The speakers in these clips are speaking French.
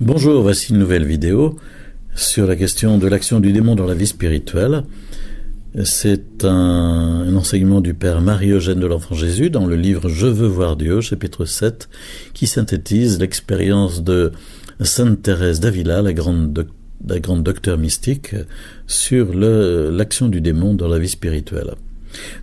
Bonjour, voici une nouvelle vidéo sur la question de l'action du démon dans la vie spirituelle. C'est un enseignement du Père Marie-Eugène de l'Enfant Jésus dans le livre Je veux voir Dieu, chapitre 7, qui synthétise l'expérience de Sainte Thérèse d'Avila, la grande docteure mystique, sur l'action du démon dans la vie spirituelle.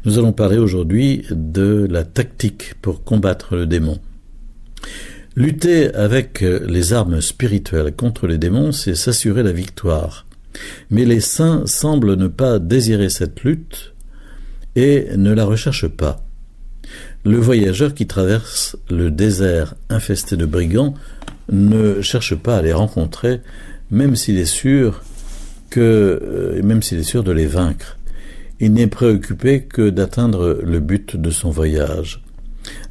Nous allons parler aujourd'hui de la tactique pour combattre le démon. Lutter avec les armes spirituelles contre les démons, c'est s'assurer la victoire. Mais les saints semblent ne pas désirer cette lutte et ne la recherchent pas. Le voyageur qui traverse le désert infesté de brigands ne cherche pas à les rencontrer, même s'il est sûr de les vaincre. Il n'est préoccupé que d'atteindre le but de son voyage.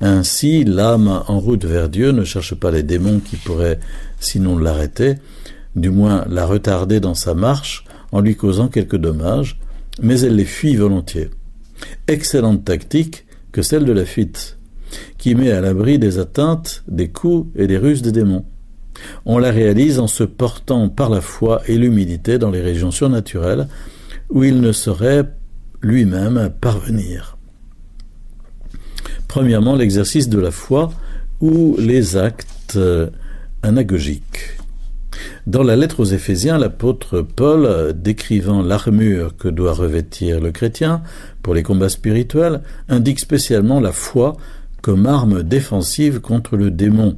Ainsi, l'âme en route vers Dieu ne cherche pas les démons qui pourraient, sinon l'arrêter, du moins la retarder dans sa marche en lui causant quelques dommages, mais elle les fuit volontiers. Excellente tactique que celle de la fuite, qui met à l'abri des atteintes, des coups et des ruses des démons. On la réalise en se portant par la foi et l'humilité dans les régions surnaturelles où il ne saurait lui-même parvenir. Premièrement, l'exercice de la foi ou les actes anagogiques. Dans la lettre aux Éphésiens, l'apôtre Paul, décrivant l'armure que doit revêtir le chrétien pour les combats spirituels, indique spécialement la foi comme arme défensive contre le démon.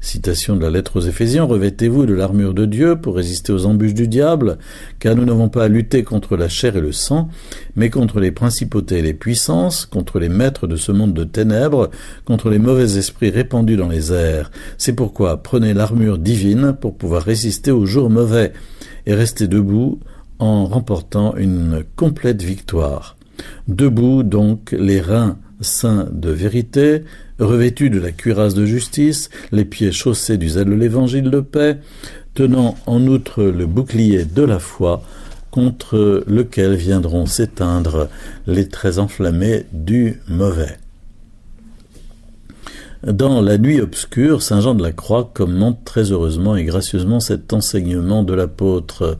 Citation de la lettre aux Éphésiens, « Revêtez-vous de l'armure de Dieu pour résister aux embûches du diable, car nous n'avons pas à lutter contre la chair et le sang, mais contre les principautés et les puissances, contre les maîtres de ce monde de ténèbres, contre les mauvais esprits répandus dans les airs. C'est pourquoi prenez l'armure divine pour pouvoir résister aux jours mauvais et rester debout en remportant une complète victoire. Debout donc, les reins saints de vérité, revêtus de la cuirasse de justice, les pieds chaussés du zèle de l'évangile de paix, tenant en outre le bouclier de la foi, contre lequel viendront s'éteindre les traits enflammés du mauvais. Dans la nuit obscure, saint Jean de la Croix commente très heureusement et gracieusement cet enseignement de l'apôtre.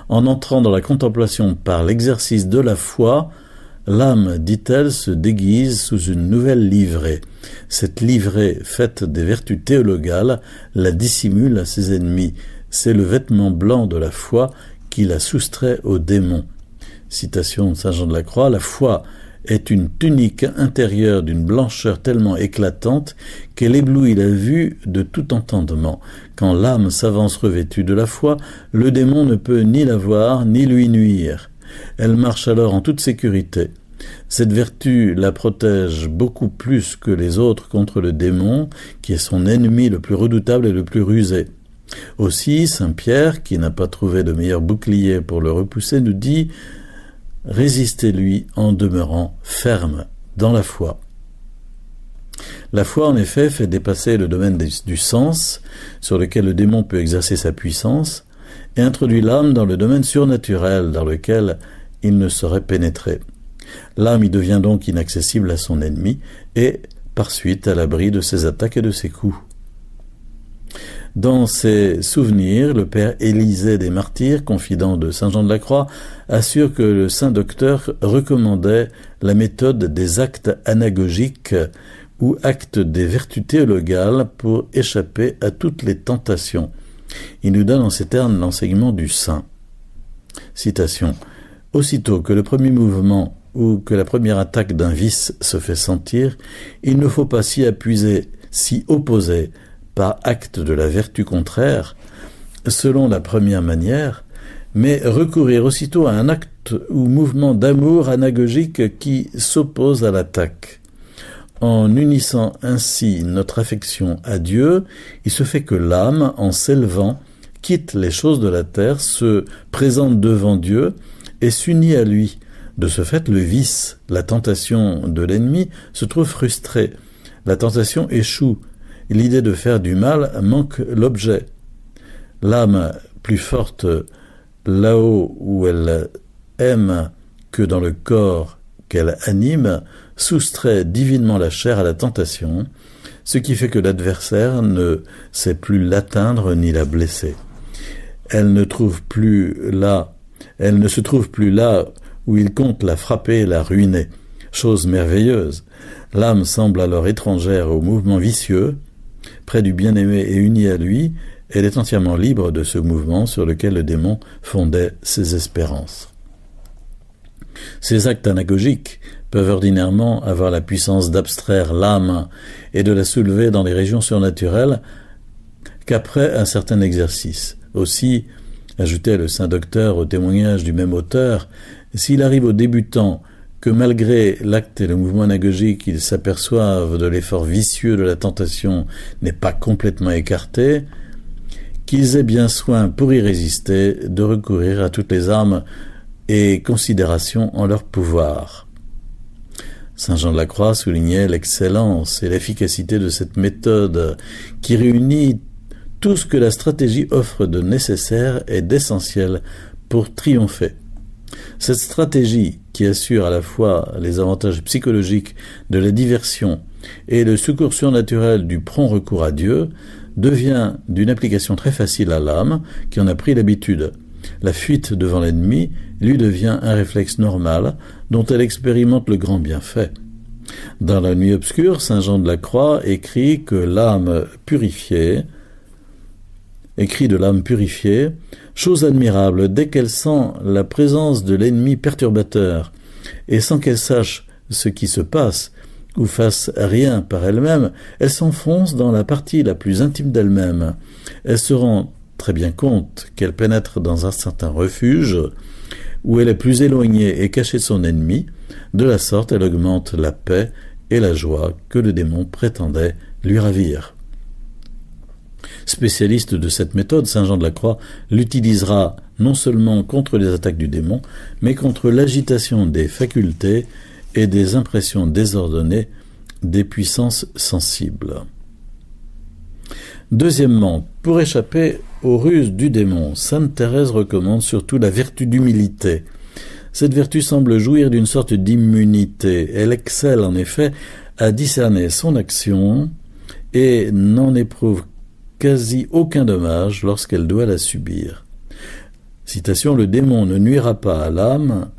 En entrant dans la contemplation par l'exercice de la foi, l'âme, dit-elle, se déguise sous une nouvelle livrée. Cette livrée, faite des vertus théologales, la dissimule à ses ennemis. C'est le vêtement blanc de la foi qui la soustrait aux démons. Citation de saint Jean de la Croix, la foi est une tunique intérieure d'une blancheur tellement éclatante qu'elle éblouit la vue de tout entendement. Quand l'âme s'avance revêtue de la foi, le démon ne peut ni la voir ni lui nuire. Elle marche alors en toute sécurité. Cette vertu la protège beaucoup plus que les autres contre le démon, qui est son ennemi le plus redoutable et le plus rusé. Aussi, saint Pierre, qui n'a pas trouvé de meilleur bouclier pour le repousser, nous dit « Résistez-lui en demeurant ferme dans la foi ». La foi, en effet, fait dépasser le domaine du sens, sur lequel le démon peut exercer sa puissance, et introduit l'âme dans le domaine surnaturel dans lequel il ne saurait pénétrer. L'âme y devient donc inaccessible à son ennemi et, par suite, à l'abri de ses attaques et de ses coups. Dans ses souvenirs, le père Élisée des Martyrs, confident de saint Jean de la Croix, assure que le saint docteur recommandait la méthode des actes anagogiques ou actes des vertus théologales pour échapper à toutes les tentations. Il nous donne en ces termes l'enseignement du saint. Citation. « Aussitôt que le premier mouvement ou que la première attaque d'un vice se fait sentir, il ne faut pas s'y opposer par acte de la vertu contraire, selon la première manière, mais recourir aussitôt à un acte ou mouvement d'amour anagogique qui s'oppose à l'attaque. En unissant ainsi notre affection à Dieu, il se fait que l'âme, en s'élevant, quitte les choses de la terre, se présente devant Dieu et s'unit à lui. De ce fait, le vice, la tentation de l'ennemi, se trouve frustré. La tentation échoue. L'idée de faire du mal manque l'objet. L'âme, plus forte là-haut où elle aime que dans le corps qu'elle anime, soustrait divinement la chair à la tentation. ce qui fait que l'adversaire ne sait plus l'atteindre ni la blesser. Elle ne se trouve plus là où il compte la frapper et la ruiner. Chose merveilleuse. L'âme semble alors étrangère au mouvement vicieux. Près du bien-aimé et unie à lui, elle est entièrement libre de ce mouvement sur lequel le démon fondait ses espérances. Ces actes anagogiques peuvent ordinairement avoir la puissance d'abstraire l'âme et de la soulever dans les régions surnaturelles qu'après un certain exercice. Aussi, ajoutait le saint docteur au témoignage du même auteur, s'il arrive aux débutants que malgré l'acte et le mouvement anagogique, ils s'aperçoivent de l'effort vicieux de la tentation n'est pas complètement écarté, qu'ils aient bien soin pour y résister de recourir à toutes les armes et considérations en leur pouvoir. Saint Jean de la Croix soulignait l'excellence et l'efficacité de cette méthode qui réunit tout ce que la stratégie offre de nécessaire et d'essentiel pour triompher. Cette stratégie, qui assure à la fois les avantages psychologiques de la diversion et le secours surnaturel du prompt recours à Dieu, devient d'une application très facile à l'âme qui en a pris l'habitude. La fuite devant l'ennemi lui devient un réflexe normal dont elle expérimente le grand bienfait. Dans la nuit obscure, saint Jean de la Croix écrit de l'âme purifiée, chose admirable, dès qu'elle sent la présence de l'ennemi perturbateur, et sans qu'elle sache ce qui se passe, ou fasse rien par elle-même, elle s'enfonce dans la partie la plus intime d'elle-même. Elle se rend très bien compte qu'elle pénètre dans un certain refuge, où elle est plus éloignée et cachée de son ennemi. De la sorte, elle augmente la paix et la joie que le démon prétendait lui ravir. Spécialiste de cette méthode, saint Jean de la Croix l'utilisera non seulement contre les attaques du démon, mais contre l'agitation des facultés et des impressions désordonnées des puissances sensibles. Deuxièmement, pour échapper aux ruses du démon, sainte Thérèse recommande surtout la vertu d'humilité. Cette vertu semble jouir d'une sorte d'immunité. Elle excelle en effet à discerner son action et n'en éprouve quasi aucun dommage lorsqu'elle doit la subir. Citation, le démon ne nuira pas à l'âme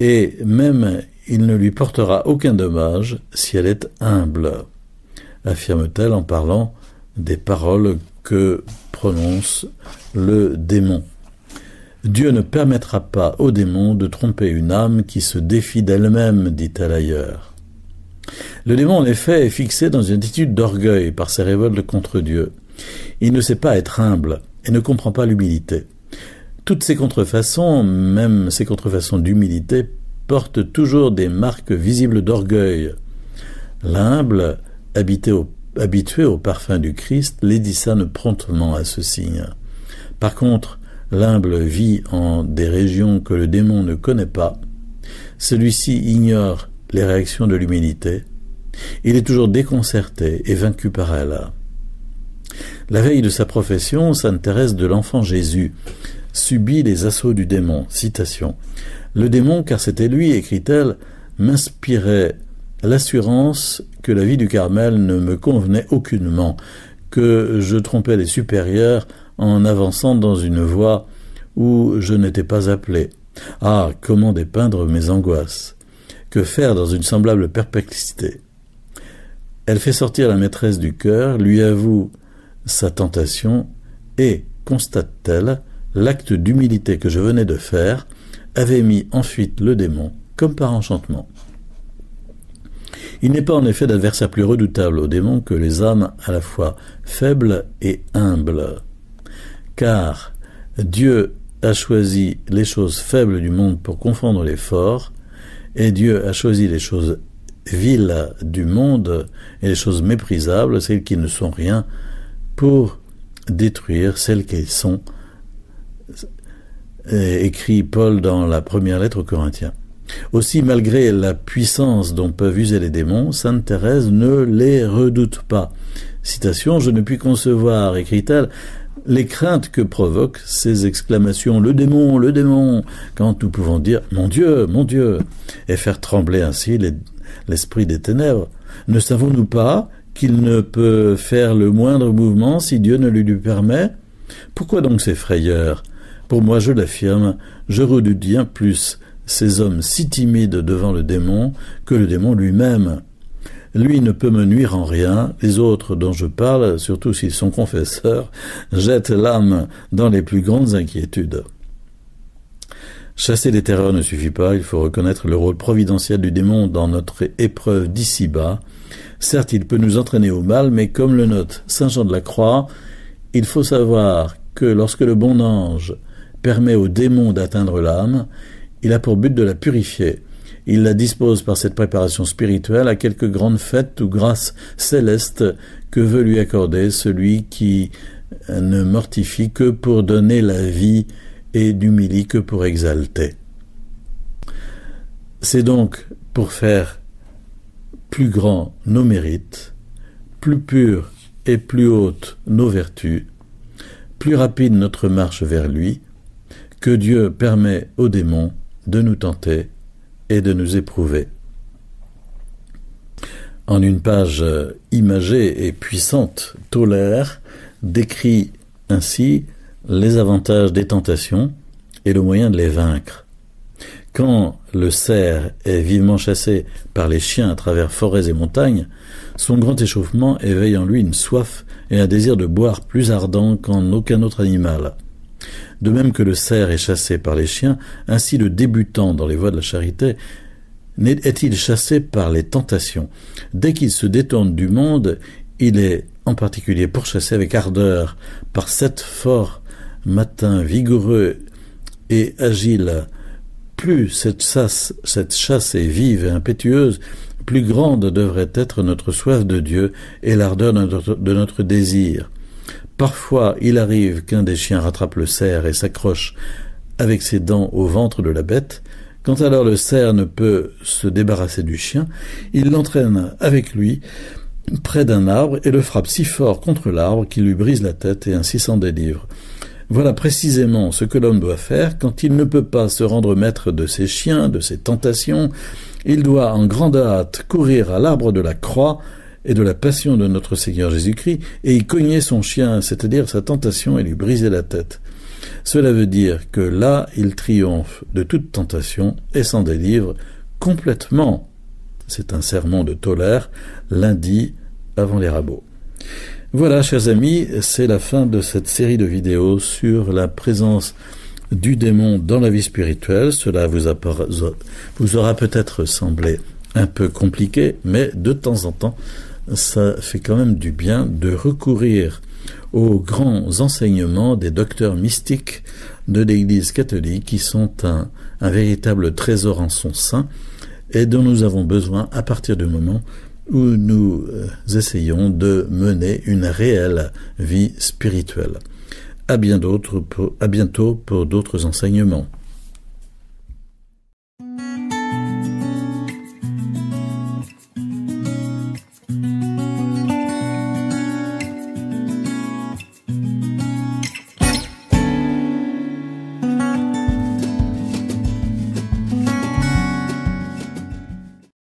et même il ne lui portera aucun dommage si elle est humble, affirme-t-elle en parlant des paroles que prononce le démon. Dieu ne permettra pas au démon de tromper une âme qui se défie d'elle-même, dit-elle ailleurs. Le démon, en effet, est fixé dans une attitude d'orgueil par ses révoltes contre Dieu. Il ne sait pas être humble et ne comprend pas l'humilité. Toutes ces contrefaçons, même ces contrefaçons d'humilité, portent toujours des marques visibles d'orgueil. L'humble, habitué au parfum du Christ, les discerne promptement à ce signe. Par contre, l'humble vit en des régions que le démon ne connaît pas. Celui-ci ignore les réactions de l'humilité. Il est toujours déconcerté et vaincu par elle. La veille de sa profession, sainte Thérèse de l'Enfant Jésus subit les assauts du démon. Citation. Le démon, car c'était lui, écrit-elle, m'inspirait l'assurance que la vie du Carmel ne me convenait aucunement, que je trompais les supérieurs en avançant dans une voie où je n'étais pas appelé. Ah, comment dépeindre mes angoisses! Que faire dans une semblable perplexité? Elle fait sortir la maîtresse du cœur, lui avoue sa tentation et, constate-t-elle, l'acte d'humilité que je venais de faire avait mis en fuite le démon, comme par enchantement. Il n'est pas en effet d'adversaire plus redoutable au démon que les âmes à la fois faibles et humbles. Car Dieu a choisi les choses faibles du monde pour confondre les forts, et Dieu a choisi les choses viles du monde et les choses méprisables, celles qui ne sont rien, pour détruire celles qui sont, écrit Paul dans la première lettre aux Corinthiens. Aussi, malgré la puissance dont peuvent user les démons, sainte Thérèse ne les redoute pas. Citation, je ne puis concevoir, écrit-elle, les craintes que provoquent ces exclamations « Le démon !» quand nous pouvons dire « Mon Dieu !» et faire trembler ainsi l'esprit des ténèbres. Ne savons-nous pas qu'il ne peut faire le moindre mouvement si Dieu ne le lui permet? Pourquoi donc ces frayeurs? Pour moi, je l'affirme, je redoute bien plus ces hommes si timides devant le démon que le démon lui-même. Lui ne peut me nuire en rien, les autres dont je parle, surtout s'ils sont confesseurs, jettent l'âme dans les plus grandes inquiétudes. Chasser les terreurs ne suffit pas, il faut reconnaître le rôle providentiel du démon dans notre épreuve d'ici-bas. Certes, il peut nous entraîner au mal, mais comme le note saint Jean de la Croix, il faut savoir que lorsque le bon ange permet au démon d'atteindre l'âme, il a pour but de la purifier. Il la dispose par cette préparation spirituelle à quelque grande fête ou grâce céleste que veut lui accorder celui qui ne mortifie que pour donner la vie et n'humilie que pour exalter. C'est donc pour faire plus grands nos mérites, plus pures et plus hautes nos vertus, plus rapide notre marche vers lui, que Dieu permet aux démons de nous tenter et de nous éprouver. En une page imagée et puissante, Tolère décrit ainsi les avantages des tentations et le moyen de les vaincre. Quand le cerf est vivement chassé par les chiens à travers forêts et montagnes, son grand échauffement éveille en lui une soif et un désir de boire plus ardent qu'en aucun autre animal. De même que le cerf est chassé par les chiens, ainsi le débutant dans les voies de la charité est-il chassé par les tentations. Dès qu'il se détourne du monde, il est en particulier pourchassé avec ardeur par 7 forts matins vigoureux et agiles. Plus cette chasse est vive et impétueuse, plus grande devrait être notre soif de Dieu et l'ardeur de notre désir. Parfois, il arrive qu'un des chiens rattrape le cerf et s'accroche avec ses dents au ventre de la bête. Quand alors le cerf ne peut se débarrasser du chien, il l'entraîne avec lui près d'un arbre et le frappe si fort contre l'arbre qu'il lui brise la tête et ainsi s'en délivre. Voilà précisément ce que l'homme doit faire quand il ne peut pas se rendre maître de ses chiens, de ses tentations. Il doit en grande hâte courir à l'arbre de la croix et de la passion de notre Seigneur Jésus-Christ et y cogner son chien, c'est-à-dire sa tentation, et lui briser la tête. Cela veut dire que là, il triomphe de toute tentation et s'en délivre complètement. C'est un sermon de Tolère, lundi avant les rabbaux. Voilà, chers amis, c'est la fin de cette série de vidéos sur la présence du démon dans la vie spirituelle. Cela vous aura peut-être semblé un peu compliqué, mais de temps en temps, ça fait quand même du bien de recourir aux grands enseignements des docteurs mystiques de l'Église catholique qui sont un véritable trésor en son sein et dont nous avons besoin à partir du moment où nous essayons de mener une réelle vie spirituelle. À bientôt pour d'autres enseignements.